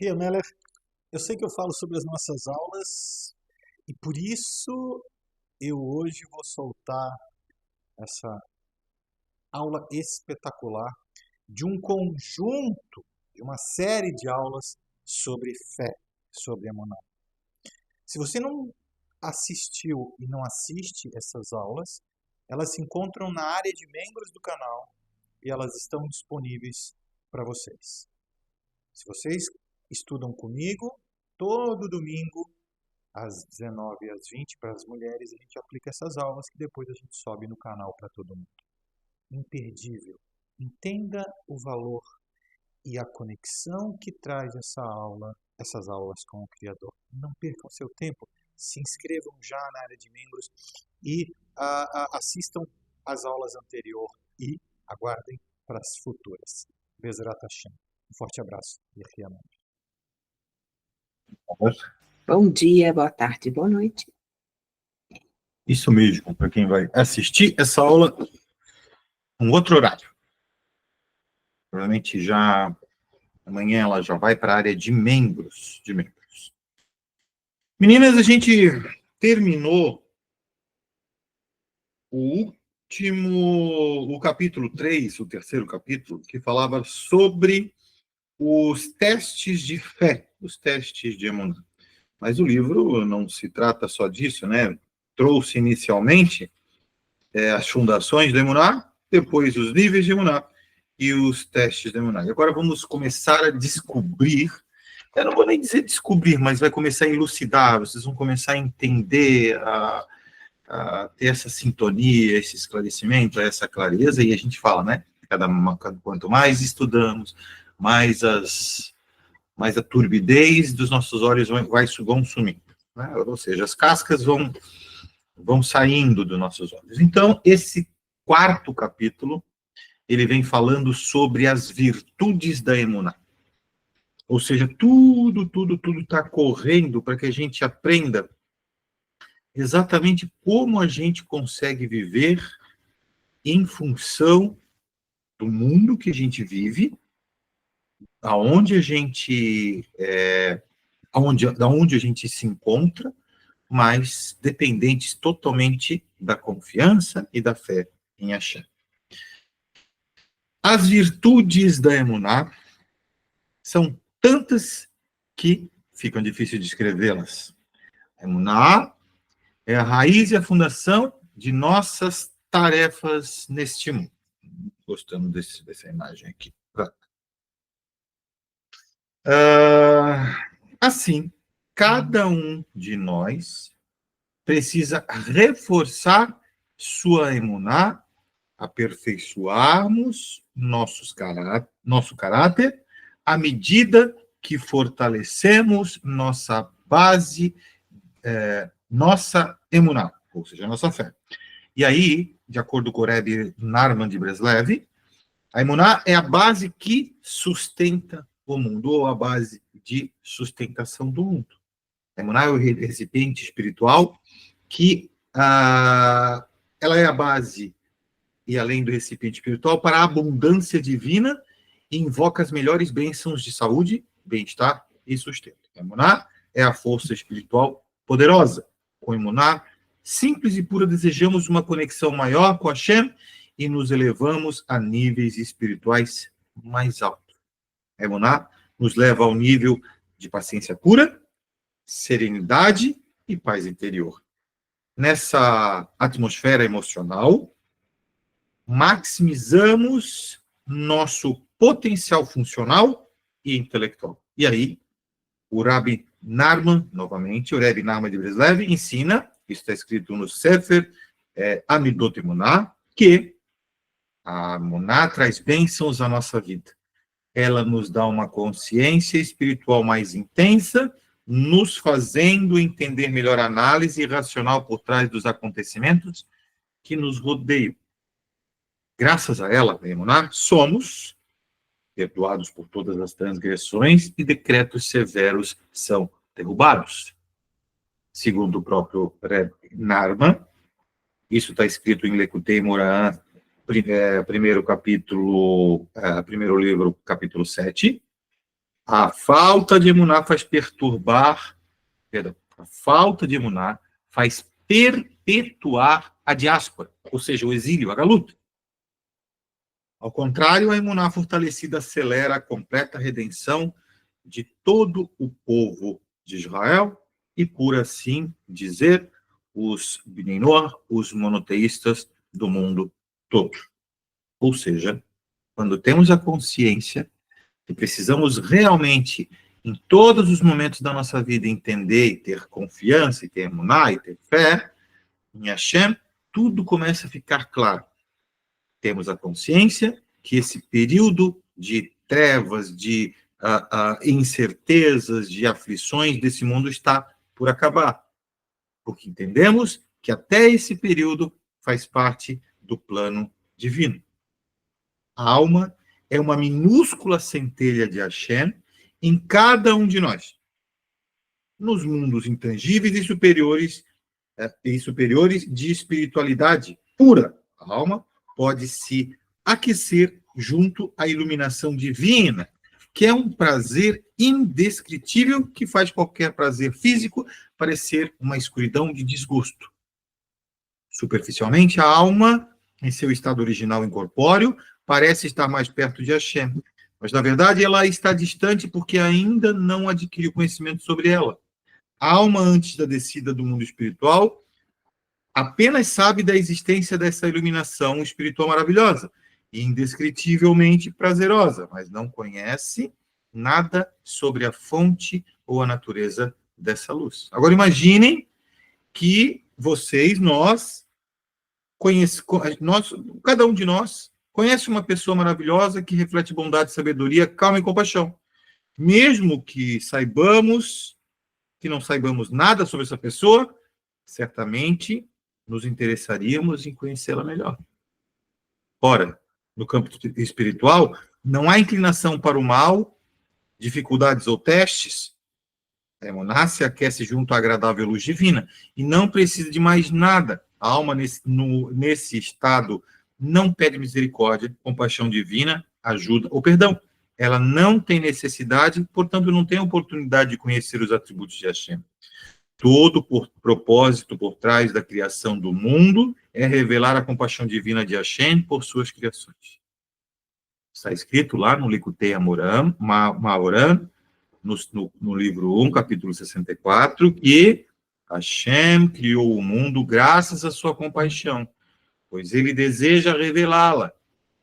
Ria Meller, eu sei que eu falo sobre as nossas aulas e por isso eu hoje vou soltar essa aula espetacular de um conjunto, de uma série de aulas sobre fé, sobre Emuná. Se você não assistiu e não assiste essas aulas, elas se encontram na área de membros do canal e elas estão disponíveis para vocês. Se vocês estudam comigo, todo domingo, às 19 às 20, para as mulheres, a gente aplica essas aulas que depois a gente sobe no canal para todo mundo. Imperdível. Entenda o valor e a conexão que traz essas aulas com o Criador. Não percam seu tempo. Se inscrevam já na área de membros e assistam às aulas anteriores e aguardem para as futuras. Bezerra Hashem. Um forte abraço e Ria Meller. Bom dia, boa tarde, boa noite. Isso mesmo, para quem vai assistir essa aula, um outro horário. Provavelmente já amanhã ela já vai para a área de membros. Meninas, a gente terminou o capítulo 3, o terceiro capítulo, que falava sobre os testes de fé, os testes de Emuná. Mas o livro não se trata só disso, né? Trouxe inicialmente as fundações do Emuná, depois os níveis de Emuná e os testes de Emuná. E agora vamos começar a descobrir, eu não vou nem dizer descobrir, mas vai começar a elucidar, vocês vão começar a entender, a ter essa sintonia, esse esclarecimento, essa clareza, e a gente fala, né? Quanto mais estudamos, mais a turbidez dos nossos olhos vão sumindo, né? Ou seja, as cascas vão saindo dos nossos olhos. Então, esse quarto capítulo, ele vem falando sobre as virtudes da Emuná. Ou seja, tudo está correndo para que a gente aprenda exatamente como a gente consegue viver em função do mundo que a gente vive, aonde a gente da onde a gente se encontra, mas dependentes totalmente da confiança e da fé em Hashem. As virtudes da Emuná são tantas que ficam difíceis de escrevê-las. A Emuná é a raiz e a fundação de nossas tarefas neste mundo. Gostando dessa imagem aqui. Assim, cada um de nós precisa reforçar sua emuná, aperfeiçoarmos nosso caráter à medida que fortalecemos nossa base, nossa emuná, ou seja, nossa fé. E aí, de acordo com o Rebbe Narman de Breslev, a emuná é a base que sustenta o mundo, ou a base de sustentação do mundo. A emuná é o recipiente espiritual que ela é a base, e além do recipiente espiritual, para a abundância divina e invoca as melhores bênçãos de saúde, bem-estar e sustento. A emuná é a força espiritual poderosa. Com a emuná simples e pura, desejamos uma conexão maior com Hashem e nos elevamos a níveis espirituais mais altos. A emuná nos leva ao nível de paciência pura, serenidade e paz interior. Nessa atmosfera emocional, maximizamos nosso potencial funcional e intelectual. E aí, o Rabbi Narman, novamente, o Rebbe Narman de Breslev, ensina, isso está escrito no Sefer Amidot Emuná, que a Emuná traz bênçãos à nossa vida. Ela nos dá uma consciência espiritual mais intensa, nos fazendo entender melhor a análise racional por trás dos acontecimentos que nos rodeiam. Graças a ela, a Emuná, somos perdoados por todas as transgressões e decretos severos são derrubados. Segundo o próprio Rebbe Narman, isso está escrito em Lekutei Moran, primeiro livro, capítulo 7. A falta de emuná faz perturbar, perdão, a falta de emuná faz perpetuar a diáspora, ou seja, o exílio, a galuta. Ao contrário, a emuná fortalecida acelera a completa redenção de todo o povo de Israel e, por assim dizer, os Bnei Noach, os monoteístas do mundo todo. Ou seja, quando temos a consciência que precisamos realmente, em todos os momentos da nossa vida, entender e ter confiança, e ter emuná, e ter fé em Hashem, tudo começa a ficar claro. Temos a consciência que esse período de trevas, de incertezas, de aflições desse mundo está por acabar. Porque entendemos que até esse período faz parte do plano divino. A alma é uma minúscula centelha de Hashem em cada um de nós. Nos mundos intangíveis e superiores de espiritualidade pura, a alma pode se aquecer junto à iluminação divina, que é um prazer indescritível que faz qualquer prazer físico parecer uma escuridão de desgosto. Superficialmente, a alma, em seu estado original incorpóreo, parece estar mais perto de Hashem, mas, na verdade, ela está distante porque ainda não adquiriu conhecimento sobre ela. A alma, antes da descida do mundo espiritual, apenas sabe da existência dessa iluminação espiritual maravilhosa e indescritivelmente prazerosa, mas não conhece nada sobre a fonte ou a natureza dessa luz. Agora imaginem que vocês, cada um de nós conhece uma pessoa maravilhosa que reflete bondade, sabedoria, calma e compaixão. Mesmo que não saibamos nada sobre essa pessoa, certamente nos interessaríamos em conhecê-la melhor. Ora, no campo espiritual, não há inclinação para o mal, dificuldades ou testes. A emuná se aquece junto à agradável luz divina e não precisa de mais nada. A alma, nesse estado, não pede misericórdia, compaixão divina, ajuda ou perdão. Ela não tem necessidade, portanto, não tem oportunidade de conhecer os atributos de Hashem. Todo propósito por trás da criação do mundo é revelar a compaixão divina de Hashem por suas criações. Está escrito lá no Likutei Maoram, no livro 1, capítulo 64, que Hashem criou o mundo graças à sua compaixão, pois ele deseja revelá-la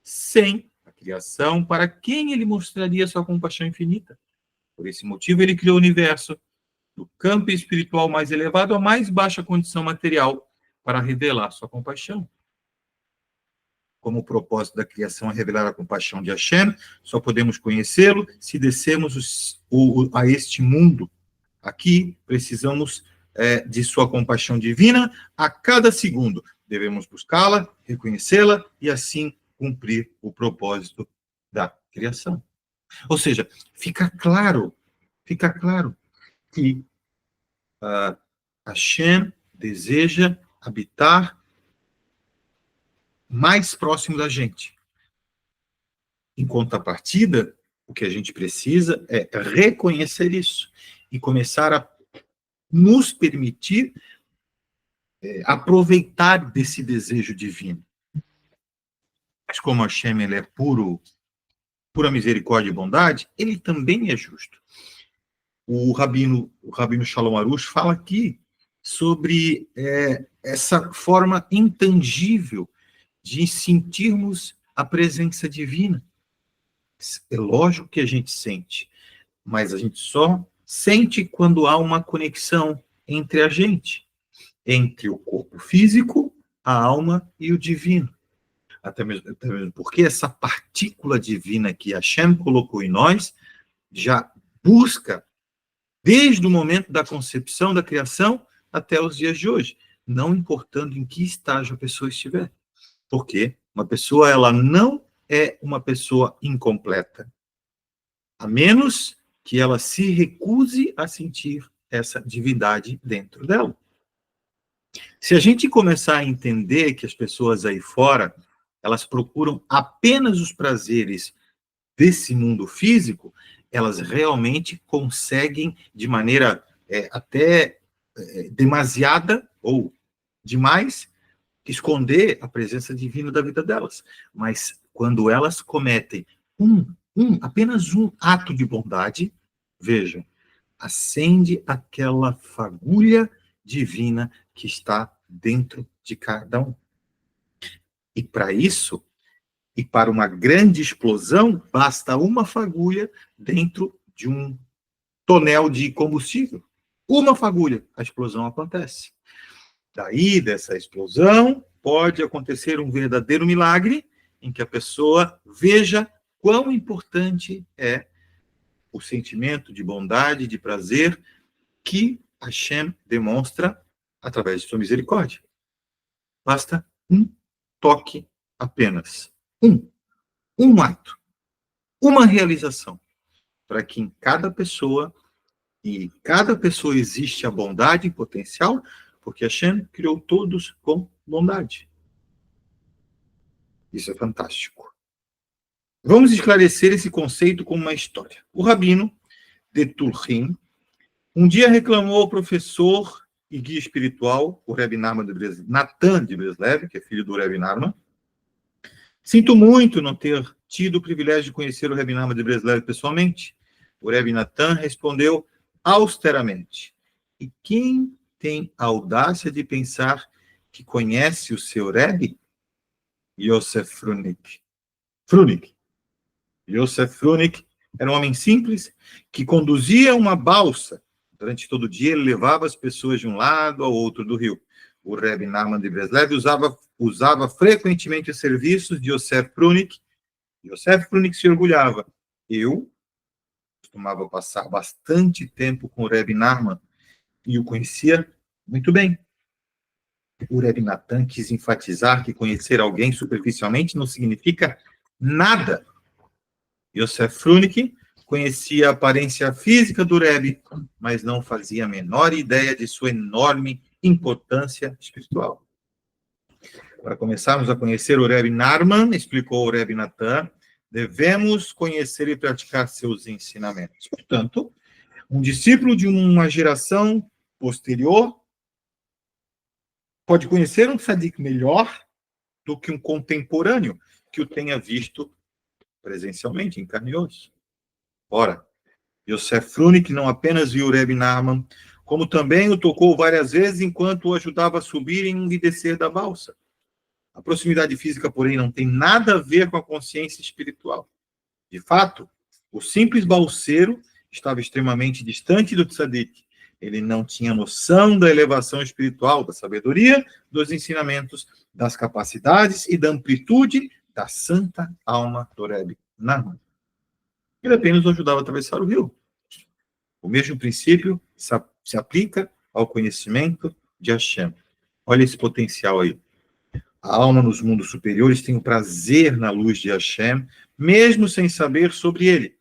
sem a criação para quem ele mostraria sua compaixão infinita. Por esse motivo, ele criou o universo, do campo espiritual mais elevado à mais baixa condição material, para revelar sua compaixão. Como o propósito da criação é revelar a compaixão de Hashem, só podemos conhecê-lo se descermos a este mundo. Aqui precisamos de sua compaixão divina a cada segundo. Devemos buscá-la, reconhecê-la e assim cumprir o propósito da criação. Ou seja, fica claro que Hashem deseja habitar mais próximo da gente. Em contrapartida, o que a gente precisa é reconhecer isso e começar a nos permitir aproveitar desse desejo divino. Mas como Hashem ele é pura misericórdia e bondade, ele também é justo. O Rabino Shalom Arush fala aqui sobre essa forma intangível de sentirmos a presença divina. É lógico que a gente sente, mas a gente só sente quando há uma conexão entre a gente, entre o corpo físico, a alma e o divino. Até mesmo porque essa partícula divina que Hashem colocou em nós já busca desde o momento da concepção, da criação, até os dias de hoje, não importando em que estágio a pessoa estiver. Porque uma pessoa, ela não é uma pessoa incompleta, a menos que ela se recuse a sentir essa divindade dentro dela. Se a gente começar a entender que as pessoas aí fora, elas procuram apenas os prazeres desse mundo físico, elas realmente conseguem, de maneira até demasiada ou demais, esconder a presença divina da vida delas. Mas quando elas cometem apenas um ato de bondade, vejam, acende aquela fagulha divina que está dentro de cada um. E para isso, e para uma grande explosão, basta uma fagulha dentro de um tonel de combustível. Uma fagulha, a explosão acontece. Daí, dessa explosão, pode acontecer um verdadeiro milagre em que a pessoa veja quão importante é o sentimento de bondade, de prazer que Hashem demonstra através de sua misericórdia. Basta um toque apenas. Um ato. Uma realização. Para que em cada pessoa, e em cada pessoa existe a bondade em potencial, porque Hashem criou todos com bondade. Isso é fantástico. Vamos esclarecer esse conceito com uma história. O rabino de Tulchim um dia reclamou ao professor e guia espiritual, o Rebbe Natan de Breslev, que é filho do Rebbe Narman. Sinto muito não ter tido o privilégio de conhecer o Rebbe Narman de Breslev pessoalmente. O Rebbe Natan respondeu austeramente: e quem tem a audácia de pensar que conhece o seu Rebbe? Yosef Frunik. Yosef Frunik era um homem simples que conduzia uma balsa. Durante todo o dia, ele levava as pessoas de um lado ao outro do rio. O Rebbe Narman de Breslev usava frequentemente os serviços de Yosef Frunik. Yosef Frunik se orgulhava. Eu costumava passar bastante tempo com o Rebbe Narman e o conhecia muito bem. O Rebbe Natan quis enfatizar que conhecer alguém superficialmente não significa nada. Yosef Frunik conhecia a aparência física do Rebbe, mas não fazia a menor ideia de sua enorme importância espiritual. Para começarmos a conhecer o Rebbe Narman, explicou o Rebbe Natan, devemos conhecer e praticar seus ensinamentos. Portanto, um discípulo de uma geração posterior pode conhecer um tzadik melhor do que um contemporâneo que o tenha visto presencialmente, em carne e osso. Ora, Yosef Frunik não apenas viu o Rebbe Narman, como também o tocou várias vezes enquanto o ajudava a subir e descer da balsa. A proximidade física, porém, não tem nada a ver com a consciência espiritual. De fato, o simples balseiro estava extremamente distante do tzadik. Ele não tinha noção da elevação espiritual, da sabedoria, dos ensinamentos, das capacidades e da amplitude da santa alma do Rebbe Narman. Ele apenas o ajudava a atravessar o rio. O mesmo princípio se aplica ao conhecimento de Hashem. Olha esse potencial aí. A alma nos mundos superiores tem o prazer na luz de Hashem, mesmo sem saber sobre ele.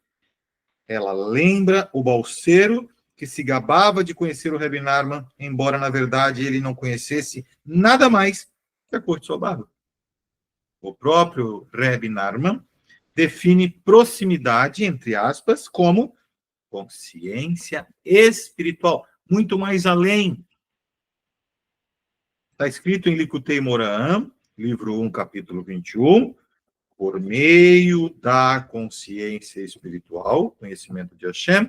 Ela lembra o balseiro que se gabava de conhecer o Rebbe Narman, embora, na verdade, ele não conhecesse nada mais que a cor de sua barba. O próprio Rebbe Narman define proximidade, entre aspas, como consciência espiritual, muito mais além. Está escrito em Likutei Moraam, livro 1, capítulo 21, por meio da consciência espiritual, conhecimento de Hashem,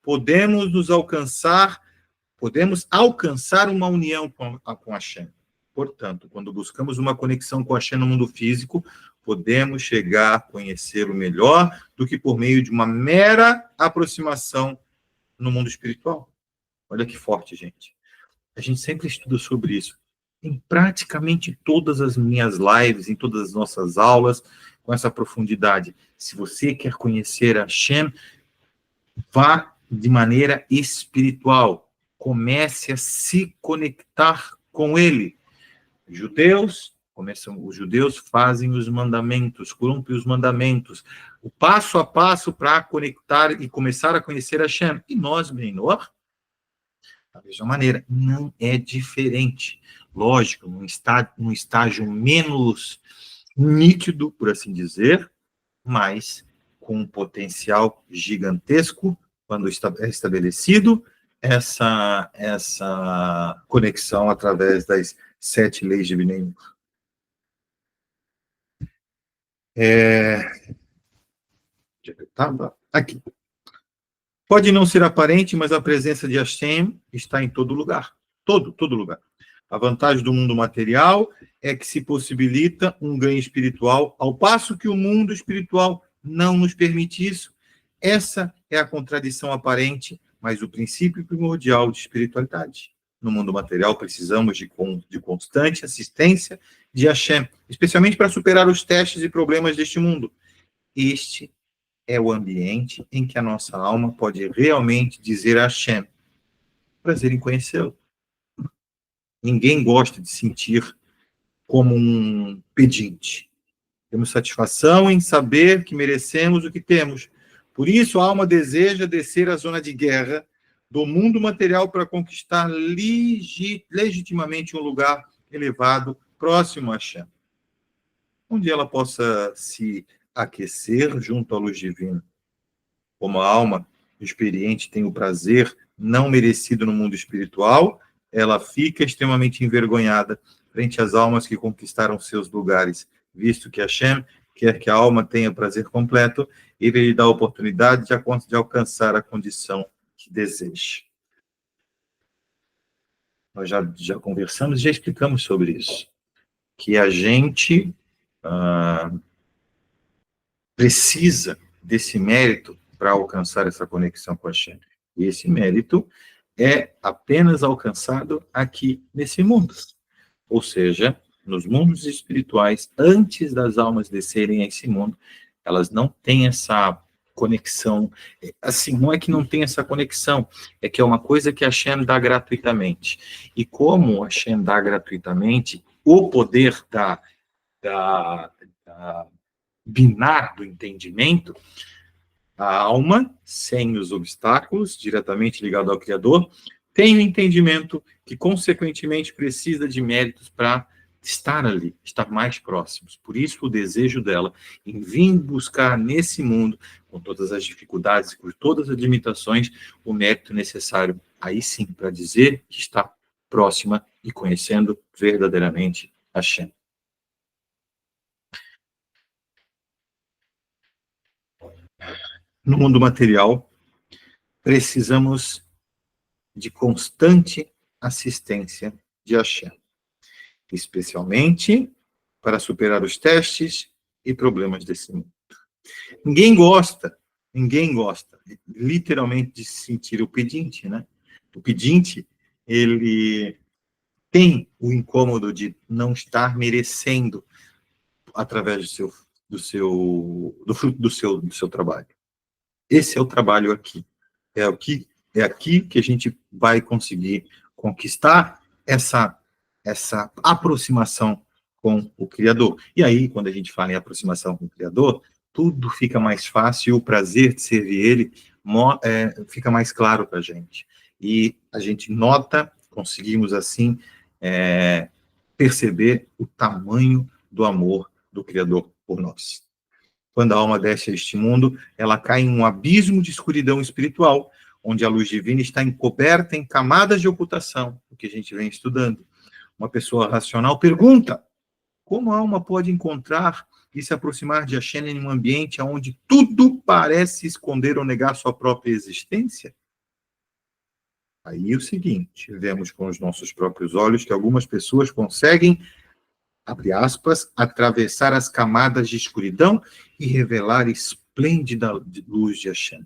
podemos alcançar uma união com Hashem. Portanto, quando buscamos uma conexão com Hashem no mundo físico, podemos chegar a conhecê-lo melhor do que por meio de uma mera aproximação no mundo espiritual. Olha que forte, gente. A gente sempre estuda sobre isso. Em praticamente todas as minhas lives, em todas as nossas aulas, com essa profundidade. Se você quer conhecer Hashem, vá de maneira espiritual. Comece a se conectar com Ele. Os judeus fazem os mandamentos, cumprem os mandamentos, o passo a passo para conectar e começar a conhecer Hashem. E nós, Benor, da mesma maneira, não é diferente. Lógico, num estágio menos nítido, por assim dizer, mas com um potencial gigantesco quando é estabelecido essa conexão através das 7 leis de Bnei. Aqui. Pode não ser aparente, mas a presença de Hashem está em todo lugar. Todo lugar. A vantagem do mundo material é que se possibilita um ganho espiritual, ao passo que o mundo espiritual não nos permite isso. Essa é a contradição aparente, mas o princípio primordial de espiritualidade. No mundo material, precisamos de constante assistência de Hashem, especialmente para superar os testes e problemas deste mundo. Este é o ambiente em que a nossa alma pode realmente dizer a Hashem: prazer em conhecê-lo. Ninguém gosta de sentir como um pedinte. Temos satisfação em saber que merecemos o que temos. Por isso, a alma deseja descer à zona de guerra do mundo material para conquistar legitimamente um lugar elevado, próximo a Hashem, onde ela possa se aquecer junto à luz divina. Como a alma experiente tem o prazer não merecido no mundo espiritual, ela fica extremamente envergonhada frente às almas que conquistaram seus lugares, visto que Hashem quer que a alma tenha prazer completo, ele lhe dá a oportunidade de alcançar a condição que deseja. Nós já conversamos e já explicamos sobre isso, que a gente precisa desse mérito para alcançar essa conexão com Hashem. E esse mérito é apenas alcançado aqui nesse mundo. Ou seja, nos mundos espirituais, antes das almas descerem a esse mundo, elas não têm essa conexão. Assim, não é que não tem essa conexão, é que é uma coisa que Hashem dá gratuitamente. E como Hashem dá gratuitamente, o poder da binar do entendimento, a alma, sem os obstáculos, diretamente ligado ao Criador, tem um entendimento que, consequentemente, precisa de méritos para estar ali, estar mais próximos. Por isso, o desejo dela em vir buscar nesse mundo, com todas as dificuldades, com todas as limitações, o mérito necessário, aí sim, para dizer que está próxima e conhecendo verdadeiramente Hashem. No mundo material, precisamos de constante assistência de Hashem, especialmente para superar os testes e problemas desse mundo. Ninguém gosta, literalmente, de se sentir o pedinte, né? O pedinte, ele tem o incômodo de não estar merecendo através do fruto do seu trabalho. Esse é o trabalho aqui. É aqui que a gente vai conseguir conquistar essa aproximação com o Criador. E aí, quando a gente fala em aproximação com o Criador, tudo fica mais fácil, o prazer de servir Ele fica mais claro para a gente. E a gente nota, conseguimos assim perceber o tamanho do amor do Criador por nós. Quando a alma desce a este mundo, ela cai em um abismo de escuridão espiritual, onde a luz divina está encoberta em camadas de ocultação, o que a gente vem estudando. Uma pessoa racional pergunta: como a alma pode encontrar e se aproximar de Hashem em um ambiente onde tudo parece esconder ou negar sua própria existência? Aí é o seguinte, vemos com os nossos próprios olhos que algumas pessoas conseguem, abre aspas, atravessar as camadas de escuridão e revelar a esplêndida luz de Hashem.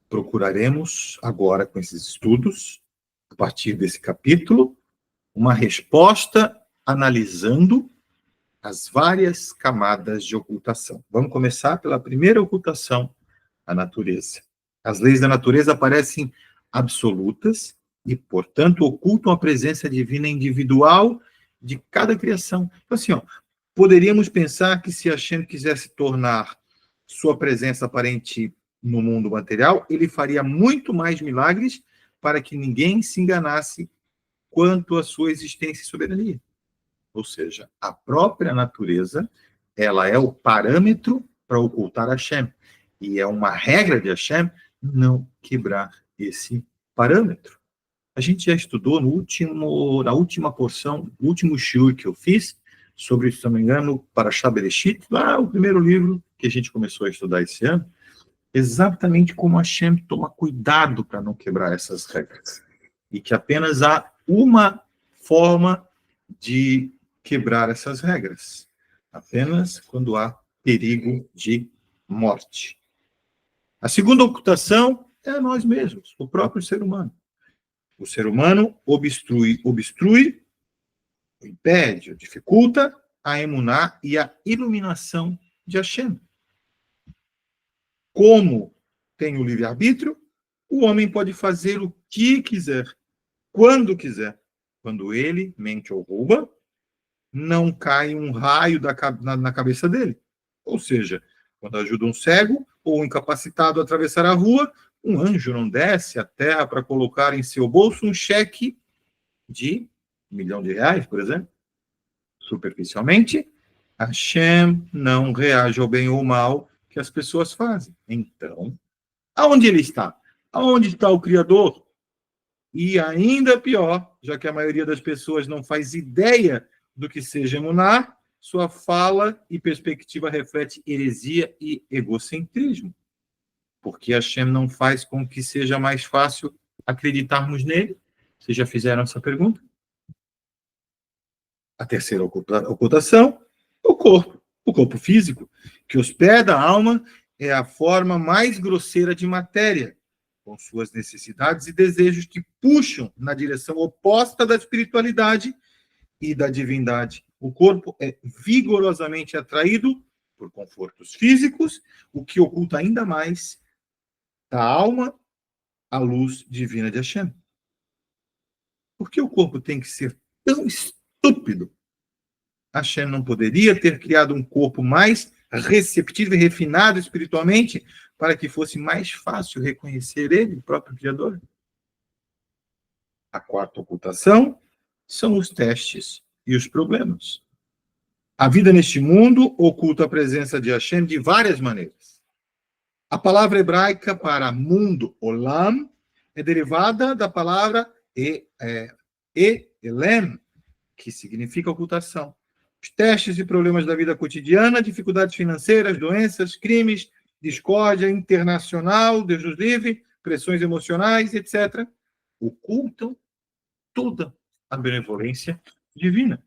Procuraremos agora, com esses estudos, a partir desse capítulo, uma resposta analisando as várias camadas de ocultação. Vamos começar pela primeira ocultação, a natureza. As leis da natureza parecem absolutas e, portanto, ocultam a presença divina individual de cada criação. Então, assim, poderíamos pensar que se Hashem quisesse tornar sua presença aparente no mundo material, ele faria muito mais milagres para que ninguém se enganasse quanto à sua existência e soberania. Ou seja, a própria natureza ela é o parâmetro para ocultar Hashem. E é uma regra de Hashem não quebrar esse parâmetro. A gente já estudou na última porção, no último shiur que eu fiz, sobre, se não me engano, Parashá Bereshit, lá o primeiro livro que a gente começou a estudar esse ano, exatamente como Hashem toma cuidado para não quebrar essas regras. E que apenas há uma forma de quebrar essas regras. Apenas quando há perigo de morte. A segunda ocultação é nós mesmos, o próprio ser humano. O ser humano obstrui, impede, dificulta a emuná e a iluminação de Hashem. Como tem o livre-arbítrio, o homem pode fazer o que quiser, quando quiser. Quando ele mente ou rouba, não cai um raio na cabeça dele. Ou seja, quando ajuda um cego ou um incapacitado a atravessar a rua, um anjo não desce à terra para colocar em seu bolso um cheque de R$ 1.000.000, por exemplo. Superficialmente, Hashem não reage ao bem ou ao mal que as pessoas fazem. Então, aonde ele está? Aonde está o Criador? E ainda pior, já que a maioria das pessoas não faz ideia do que seja emuná, sua fala e perspectiva reflete heresia e egocentrismo. Porque Hashem não faz com que seja mais fácil acreditarmos nele? Vocês já fizeram essa pergunta? A terceira ocultação, o corpo físico, que hospeda a alma, é a forma mais grosseira de matéria, com suas necessidades e desejos que puxam na direção oposta da espiritualidade e da divindade. O corpo é vigorosamente atraído por confortos físicos, o que oculta ainda mais da alma a luz divina de Hashem. Por que o corpo tem que ser tão estúpido? Hashem não poderia ter criado um corpo mais receptivo e refinado espiritualmente para que fosse mais fácil reconhecer ele, o próprio Criador? A quarta ocultação são os testes e os problemas. A vida neste mundo oculta a presença de Hashem de várias maneiras. A palavra hebraica para mundo, olam, é derivada da palavra elem, que significa ocultação. Os testes e problemas da vida cotidiana, dificuldades financeiras, doenças, crimes, discórdia internacional, Deus nos livre, pressões emocionais, etc., ocultam toda a benevolência divina.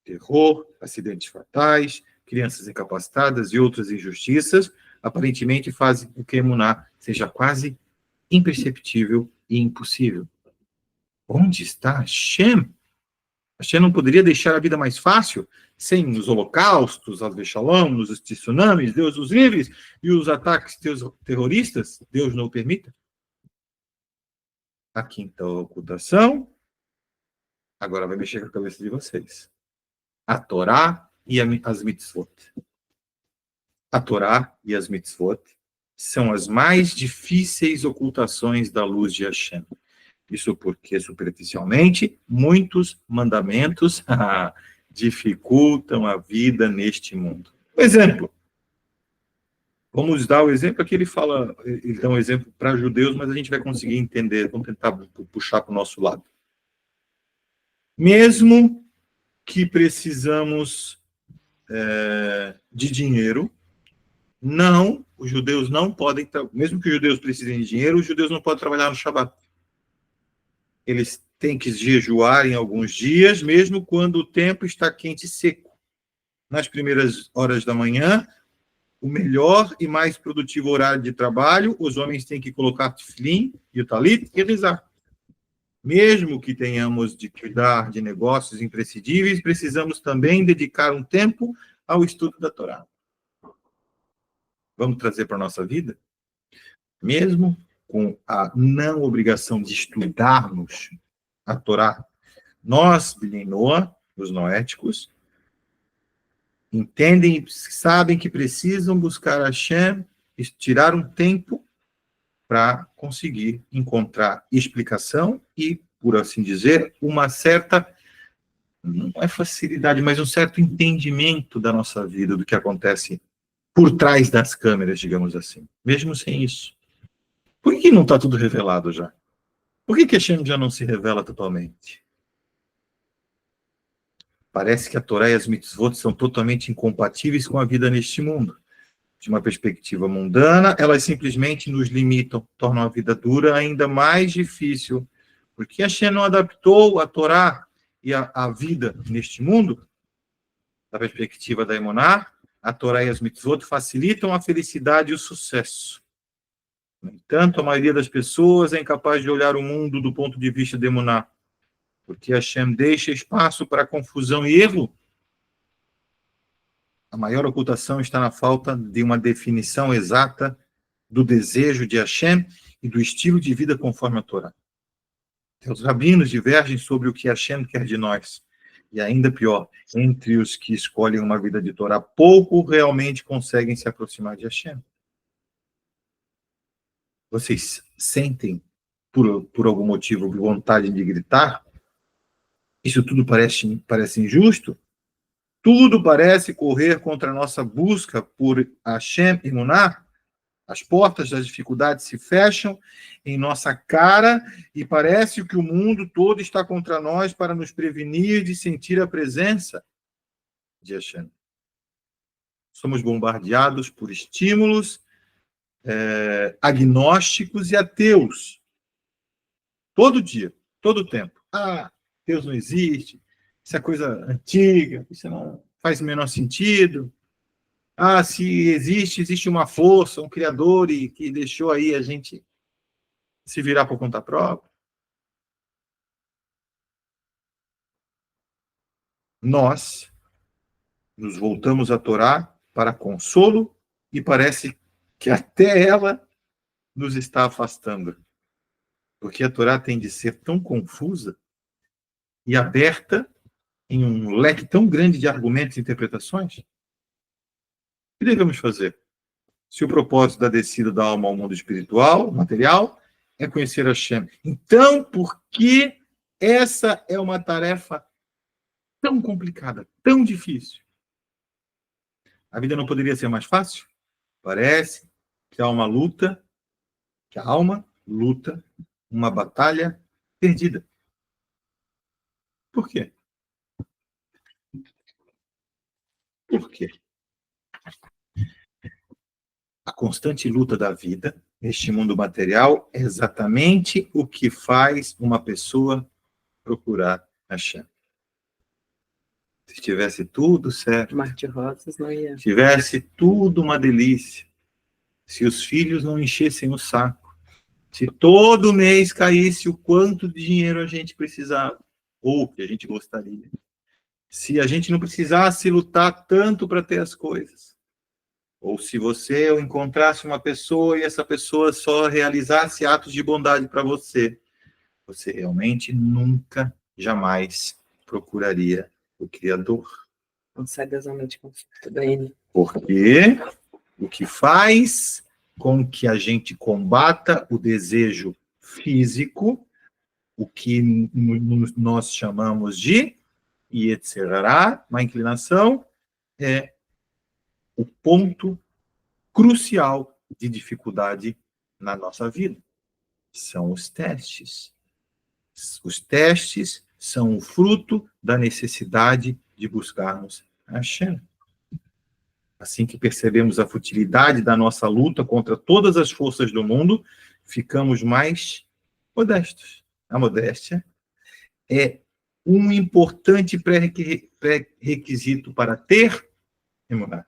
Terror, acidentes fatais, crianças incapacitadas e outras injustiças aparentemente fazem com que a emuná seja quase imperceptível e impossível. Onde está Hashem? Hashem não poderia deixar a vida mais fácil sem os holocaustos, as Shalom, os tsunamis, Deus os livres, e os ataques terroristas? Deus não o permita. A quinta ocultação, agora vai mexer com a cabeça de vocês. A Torá e as mitzvot. A Torá e as mitzvot são as mais difíceis ocultações da luz de Hashem. Isso porque, superficialmente, muitos mandamentos dificultam a vida neste mundo. Por exemplo, vamos dar o exemplo aqui, ele dá um exemplo para judeus, mas a gente vai conseguir entender, vamos tentar puxar para o nosso lado. Mesmo que precisamos de dinheiro, os judeus não podem, mesmo que os judeus precisem de dinheiro, os judeus não podem trabalhar no Shabat. Eles têm que jejuar em alguns dias, mesmo quando o tempo está quente e seco. Nas primeiras horas da manhã, o melhor e mais produtivo horário de trabalho, os homens têm que colocar tefilim e o talit e rezar. Mesmo que tenhamos de cuidar de negócios imprescindíveis, precisamos também dedicar um tempo ao estudo da Torá. Vamos trazer para a nossa vida? Mesmo com a não obrigação de estudarmos a Torá, nós, Bnei Noah, os noéticos, entendem, sabem que precisam buscar Hashem, tirar um tempo para conseguir encontrar explicação e, por assim dizer, uma certa não é facilidade, mas um certo entendimento da nossa vida, do que acontece por trás das câmeras, digamos assim. Mesmo sem isso. Por que não está tudo revelado já? Por que Hashem já não se revela totalmente? Parece que a Torá e as mitzvot são totalmente incompatíveis com a vida neste mundo. De uma perspectiva mundana, elas simplesmente nos limitam, tornam a vida dura ainda mais difícil. Porque Hashem não adaptou a Torá e a vida neste mundo, da perspectiva da Emuná, a Torá e as mitzvot facilitam a felicidade e o sucesso. No entanto, a maioria das pessoas é incapaz de olhar o mundo do ponto de vista da Emuná, porque Hashem deixa espaço para confusão e erro. A maior ocultação está na falta de uma definição exata do desejo de Hashem e do estilo de vida conforme a Torá. Os rabinos divergem sobre o que Hashem quer de nós. E ainda pior, entre os que escolhem uma vida de Torá, pouco realmente conseguem se aproximar de Hashem. Vocês sentem, por algum motivo, vontade de gritar? Isso tudo parece injusto? Tudo parece correr contra a nossa busca por Hashem e Muná? As portas das dificuldades se fecham em nossa cara e parece que o mundo todo está contra nós para nos prevenir de sentir a presença de Hashem. Somos bombardeados por estímulos agnósticos e ateus. Todo dia, todo tempo. Ah, Deus não existe, isso é coisa antiga, isso não faz o menor sentido. Ah, se existe uma força, um criador e que deixou aí a gente se virar por conta própria. Nós nos voltamos à Torá para consolo e parece que até ela nos está afastando. Porque a Torá tem de ser tão confusa e aberta em um leque tão grande de argumentos e interpretações. O que devemos fazer? Se o propósito da descida da alma ao mundo espiritual, material, é conhecer Hashem. Então, por que essa é uma tarefa tão complicada, tão difícil? A vida não poderia ser mais fácil? Parece que há uma luta, que a alma luta uma batalha perdida. Por quê? Por quê? A constante luta da vida neste mundo material é exatamente o que faz uma pessoa procurar Hashem. Se tivesse tudo certo, Mar de Rosas não ia. tivesse tudo uma delícia, se os filhos não enchessem o saco, se todo mês caísse o quanto de dinheiro a gente precisava, ou que a gente gostaria, se a gente não precisasse lutar tanto para ter as coisas, ou se você encontrasse uma pessoa e essa pessoa só realizasse atos de bondade para você, você realmente nunca, jamais procuraria o Criador. Não sai da zona de conforto da N. Porque o que faz com que a gente combata o desejo físico, o que nós chamamos de Yetzirah, uma inclinação, é o ponto crucial de dificuldade na nossa vida. São os testes. Os testes são o fruto da necessidade de buscarmos Hashem. Assim que percebemos a futilidade da nossa luta contra todas as forças do mundo, ficamos mais modestos. A modéstia é um importante pré-requisito para ter emuná.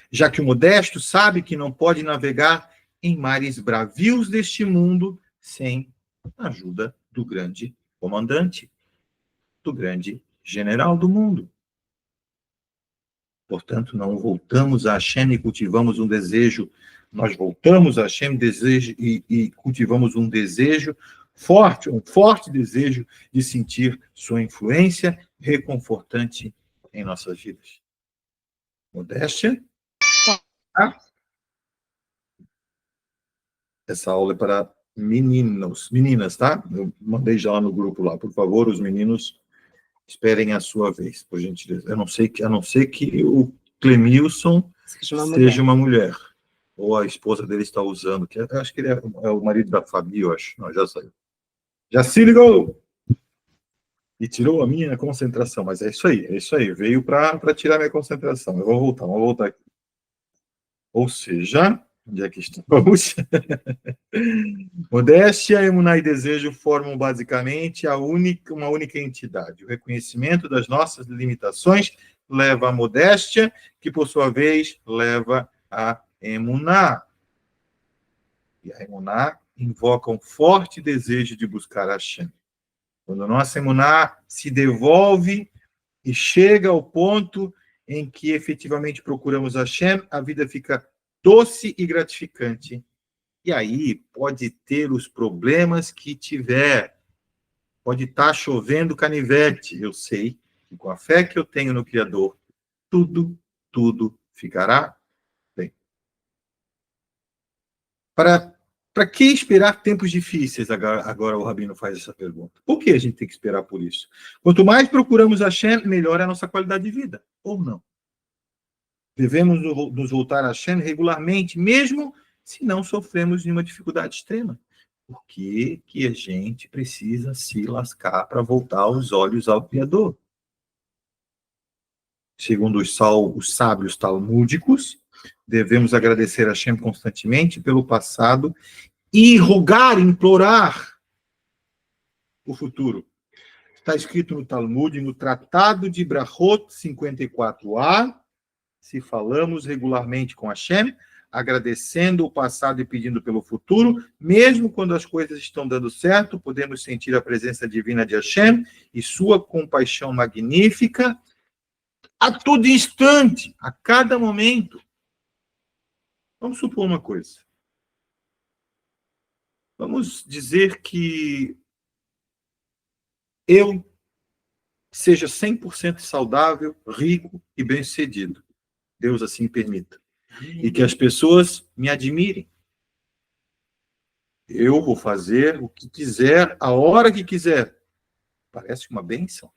Já que o modesto sabe que não pode navegar em mares bravios deste mundo sem a ajuda do grande comandante, do grande general do mundo. Portanto, não voltamos a Hashem e cultivamos um desejo, nós voltamos a Hashem e cultivamos um desejo forte, um forte desejo de sentir sua influência reconfortante em nossas vidas. Modéstia. Essa aula é para meninos, meninas, tá? Eu mandei já lá no grupo lá, por favor, os meninos Esperem a sua vez, por gentileza. A não ser que o Clemilson seja uma mulher. Ou a esposa dele está usando, que eu acho que ele é o marido da Fabi, eu acho. Não, já saiu. Já se ligou! E tirou a minha concentração, mas é isso aí. Veio para tirar minha concentração. Eu vamos voltar aqui. Ou seja, onde é que estamos? Modéstia, emuná e desejo formam basicamente uma única entidade. O reconhecimento das nossas limitações leva à modéstia, que por sua vez leva a emuná. E a emuná invoca um forte desejo de buscar Hashem. Quando a nossa emuná se devolve e chega ao ponto em que efetivamente procuramos Hashem, a vida fica doce e gratificante. E aí pode ter os problemas que tiver. Pode estar chovendo canivete. Eu sei que com a fé que eu tenho no Criador, tudo ficará bem. Para que esperar tempos difíceis? Agora o Rabino faz essa pergunta. Por que a gente tem que esperar por isso? Quanto mais procuramos Hashem, melhor é a nossa qualidade de vida. Ou não? Devemos nos voltar a Hashem regularmente, mesmo se não sofremos nenhuma dificuldade extrema. Por que a gente precisa se lascar para voltar os olhos ao Criador? Segundo os sábios talmúdicos, devemos agradecer a Hashem constantemente pelo passado e rogar, implorar o futuro. Está escrito no Talmud, no Tratado de Brachot 54a, se falamos regularmente com Hashem, agradecendo o passado e pedindo pelo futuro, mesmo quando as coisas estão dando certo, podemos sentir a presença divina de Hashem e sua compaixão magnífica a todo instante, a cada momento. Vamos supor uma coisa. Vamos dizer que eu seja 100% saudável, rico e bem-sucedido. Deus assim permita. E que as pessoas me admirem. Eu vou fazer o que quiser, a hora que quiser. Parece uma bênção?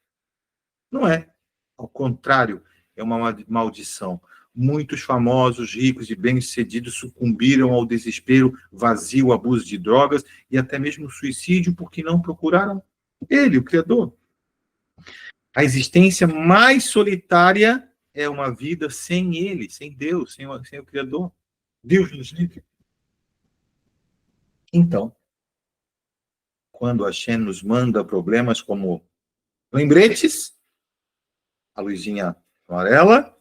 Não é. Ao contrário, é uma maldição. Muitos famosos, ricos e bem-sucedidos sucumbiram ao desespero, vazio, abuso de drogas e até mesmo suicídio porque não procuraram Ele, o Criador. A existência mais solitária é uma vida sem Ele, sem Deus, sem o Criador. Deus nos livre. Então, quando a Hashem nos manda problemas como lembretes, a luzinha amarela,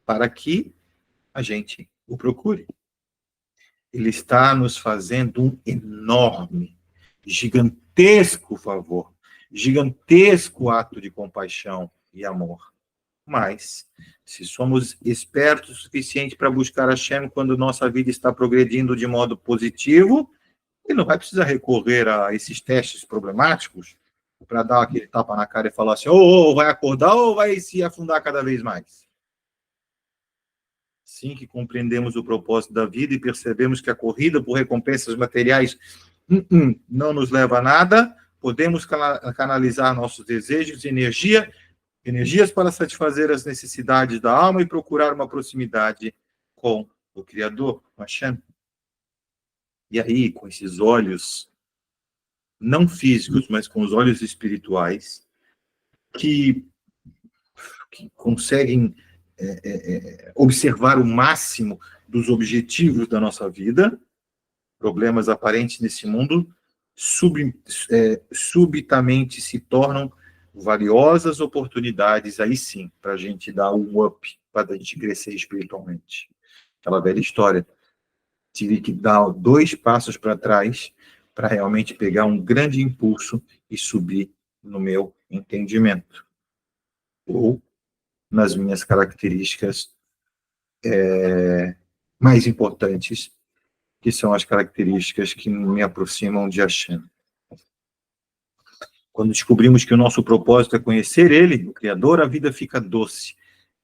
para que a gente o procure. Ele está nos fazendo um enorme, gigantesco favor, gigantesco ato de compaixão e amor. Mas, se somos espertos o suficiente para buscar Hashem quando nossa vida está progredindo de modo positivo, ele não vai precisar recorrer a esses testes problemáticos para dar aquele tapa na cara e falar assim, vai acordar ou vai se afundar cada vez mais? Sim, que compreendemos o propósito da vida e percebemos que a corrida por recompensas materiais não nos leva a nada, podemos canalizar nossos desejos e energias para satisfazer as necessidades da alma e procurar uma proximidade com o Criador, com Hashem. E aí, com esses olhos, não físicos, mas com os olhos espirituais, que conseguem observar o máximo dos objetivos da nossa vida, problemas aparentes nesse mundo, subitamente se tornam valiosas oportunidades, aí sim, para a gente dar um up, para a gente crescer espiritualmente. Aquela velha história. Tive que dar 2 passos para trás para realmente pegar um grande impulso e subir no meu entendimento. Ou nas minhas características mais importantes, que são as características que me aproximam de Hashem. Quando descobrimos que o nosso propósito é conhecer Ele, o Criador, a vida fica doce,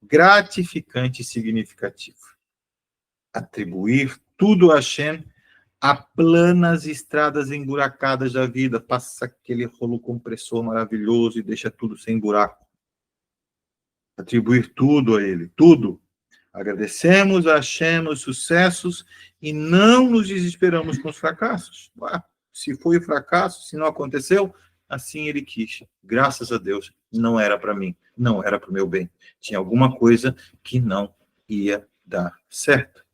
gratificante e significativa. Atribuir tudo a Hashem aplana as estradas emburacadas da vida, passa aquele rolo compressor maravilhoso e deixa tudo sem buraco. Atribuir tudo a ele, tudo. Agradecemos a Hashem os sucessos e não nos desesperamos com os fracassos. Se foi fracasso, se não aconteceu, assim ele quis. Graças a Deus, não era para mim, não era para o meu bem. Tinha alguma coisa que não ia dar certo.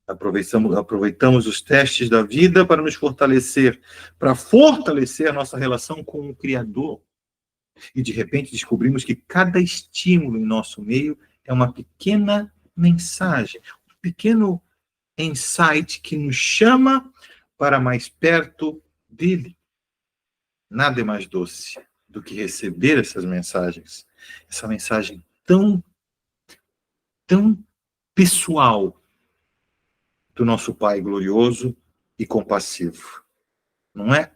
Aproveitamos os testes da vida para nos fortalecer, para fortalecer a nossa relação com o Criador. E, de repente, descobrimos que cada estímulo em nosso meio é uma pequena mensagem, um pequeno insight que nos chama para mais perto dele. Nada é mais doce do que receber essas mensagens. Essa mensagem tão pessoal do nosso Pai glorioso e compassivo. Não é?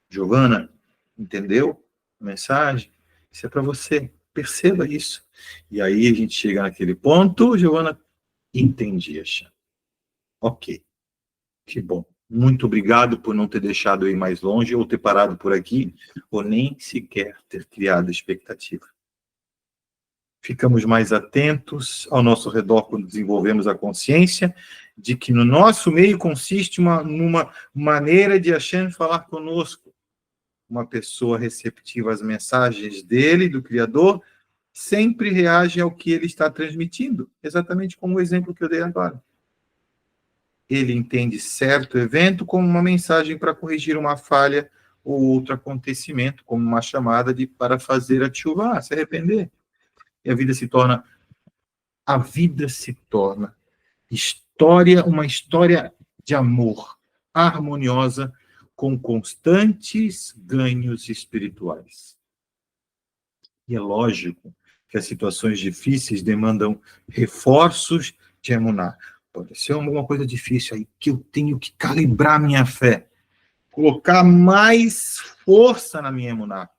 Giovana, entendeu a mensagem? Isso é para você. Perceba isso. E aí a gente chega naquele ponto, Giovana, entendi, Hashem. Ok. Que bom. Muito obrigado por não ter deixado eu ir mais longe, ou ter parado por aqui, ou nem sequer ter criado expectativa. Ficamos mais atentos ao nosso redor quando desenvolvemos a consciência de que no nosso meio consiste numa maneira de Hashem falar conosco. Uma pessoa receptiva às mensagens dele, do Criador, sempre reage ao que ele está transmitindo, exatamente como o exemplo que eu dei agora. Ele entende certo evento como uma mensagem para corrigir uma falha ou outro acontecimento, como uma chamada para fazer a tchuvá, se arrepender. E a vida se torna uma história de amor, harmoniosa, com constantes ganhos espirituais. E é lógico que as situações difíceis demandam reforços de emuná. Pode ser alguma coisa difícil aí que eu tenho que calibrar minha fé, colocar mais força na minha emuná.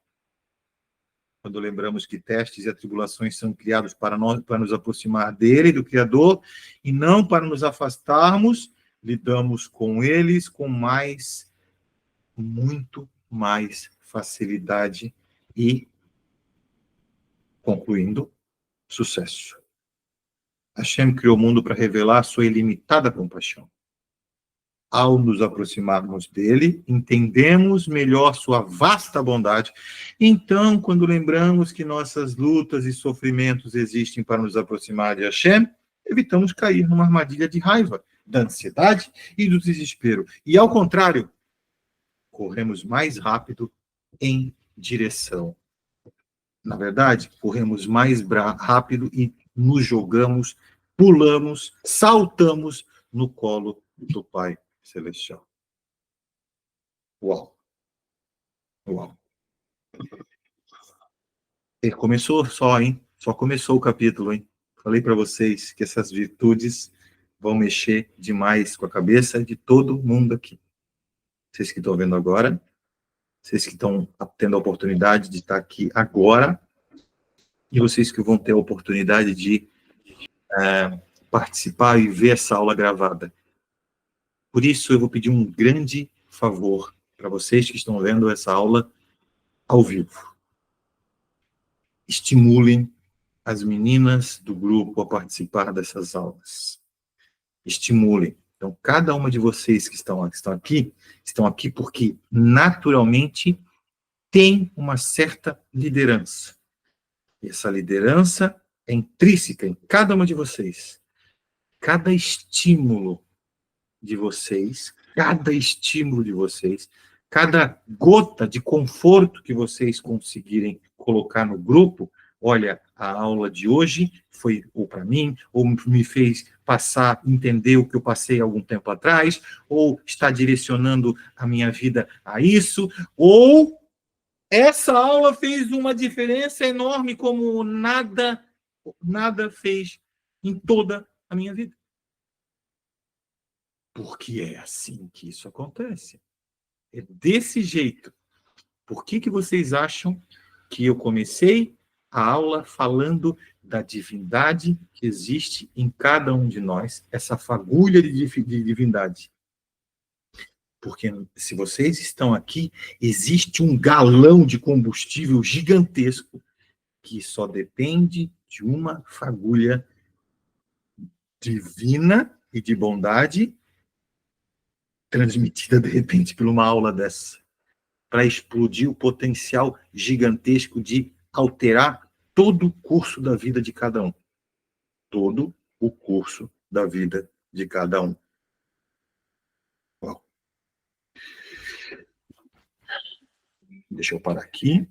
Quando lembramos que testes e atribulações são criados para nos aproximar dele, do Criador, e não para nos afastarmos, lidamos com eles com muito mais facilidade e, concluindo, sucesso. Hashem criou o mundo para revelar sua ilimitada compaixão. Ao nos aproximarmos dele, entendemos melhor sua vasta bondade. Então, quando lembramos que nossas lutas e sofrimentos existem para nos aproximar de Hashem, evitamos cair numa armadilha de raiva, da ansiedade e do desespero. E, ao contrário, corremos mais rápido em direção. Na verdade, corremos mais rápido e nos jogamos, pulamos, saltamos no colo do Pai Celestial. Uau! Ele começou só, hein? Só começou o capítulo, hein? Falei para vocês que essas virtudes vão mexer demais com a cabeça de todo mundo aqui. Vocês que estão vendo agora, vocês que estão tendo a oportunidade de estar aqui agora, e vocês que vão ter a oportunidade de participar e ver essa aula gravada. Por isso, eu vou pedir um grande favor para vocês que estão vendo essa aula ao vivo. Estimulem as meninas do grupo a participar dessas aulas. Estimulem. Então, cada uma de vocês que estão aqui porque, naturalmente, tem uma certa liderança. E essa liderança é intrínseca em cada uma de vocês. Cada estímulo de vocês, cada gota de conforto que vocês conseguirem colocar no grupo, olha, a aula de hoje foi ou para mim, ou me fez entender o que eu passei algum tempo atrás, ou está direcionando a minha vida a isso, ou essa aula fez uma diferença enorme como nada fez em toda a minha vida. Porque é assim que isso acontece. É desse jeito. Por que vocês acham que eu comecei a aula falando da divindade que existe em cada um de nós, essa fagulha de divindade. Porque se vocês estão aqui, existe um galão de combustível gigantesco que só depende de uma fagulha divina e de bondade transmitida, de repente, por uma aula dessa, para explodir o potencial gigantesco de alterar todo o curso da vida de cada um. Todo o curso da vida de cada um. Bom, deixa eu parar aqui.